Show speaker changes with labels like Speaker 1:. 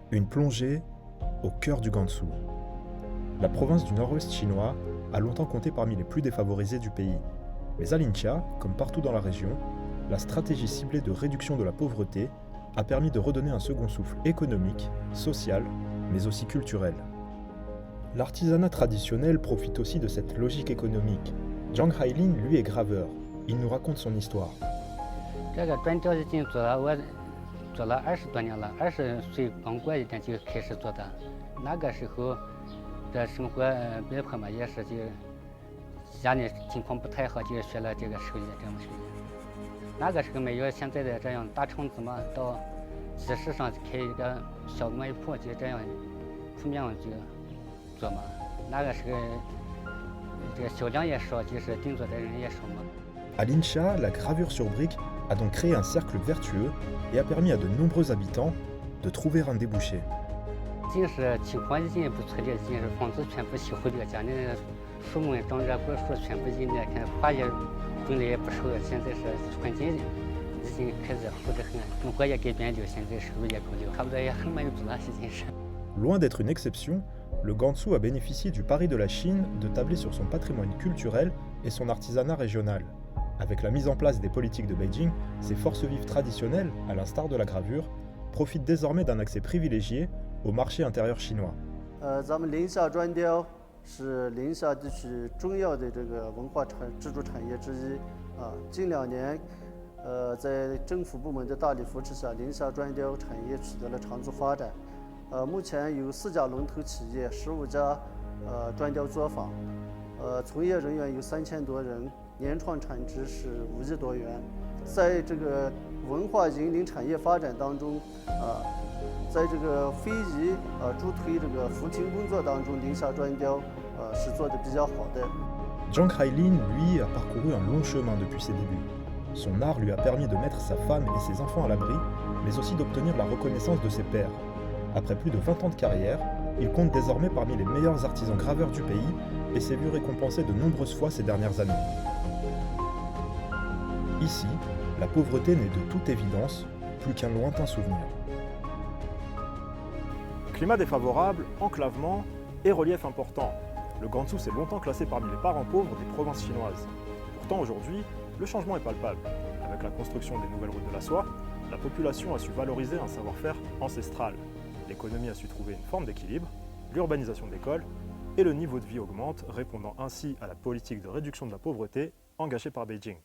Speaker 1: Une plongée au cœur du Gansu. La province du nord-ouest chinois a longtemps compté parmi les plus défavorisées du pays. Mais à Linxia, comme partout dans la région, la stratégie ciblée de réduction de la pauvreté a permis de redonner un second souffle économique, social, mais aussi culturel. L'artisanat traditionnel profite aussi de cette logique économique. Zhang Hailin, lui, est graveur. Il nous raconte son histoire.
Speaker 2: 这个转雕已经做了20多年了，20岁刚过一点就开始做的。那个时候，这生活逼迫嘛，也是就家里情况不太好，就学了这个手艺这种手艺。那个时候没有现在的这样大厂子嘛，到集市上开一个小卖铺，就这样铺面就做嘛。那个时候这个销量也少，就是订做的人也少嘛。
Speaker 1: À Linxia, la gravure sur brique a donc créé un cercle vertueux et a permis à de nombreux habitants de trouver un débouché.
Speaker 2: 近视情况已经不错的，近视房子全部修好了，家里树木长着果树全部进来，看花也种的也不少，现在是环境已经开始好得很，生活也改变了，现在收入也高了，差不多也很满足了，已经是。
Speaker 1: Loin d'être une exception, le Gansu a bénéficié du pari de la Chine de tabler sur son patrimoine culturel et son artisanat régional. Avec la mise en place des politiques de Beijing, ces forces vives traditionnelles, à l'instar de la gravure, profitent désormais d'un accès privilégié au marché intérieur chinois.
Speaker 3: 咱们临夏砖雕是临夏地区重要的这个文化支柱产业之一啊。近2年，在政府部门的大力扶持下，临夏砖雕产业取得了长足发展。目前有4家龙头企业，15家砖雕作坊，从业人员有3000多人，年创产值是5亿多元。在这个文化引领产业发展当中，在这个非遗助推这个扶贫工作当中，临夏砖雕是做得比较好的。
Speaker 1: Zhang Hailin, lui, a parcouru un long chemin depuis ses débuts. Son art lui a permis de mettre sa femme et ses enfants à l'abri, mais aussi d'obtenir la reconnaissance de ses pairs. Après plus de 20 ans de carrière, il compte désormais parmi les meilleurs artisans graveurs du pays et s'est vu récompensé de nombreuses fois ces dernières années. Ici, la pauvreté n'est de toute évidence plus qu'un lointain souvenir.
Speaker 4: Climat défavorable, enclavement et relief important. Le Gansu s'est longtemps classé parmi les parents pauvres des provinces chinoises. Pourtant aujourd'hui, le changement est palpable. Avec la construction des nouvelles routes de la soie, la population a su valoriser un savoir-faire ancestral. L'économie a su trouver une forme d'équilibre, l'urbanisation décolle et le niveau de vie augmente, répondant ainsi à la politique de réduction de la pauvreté engagée par Beijing.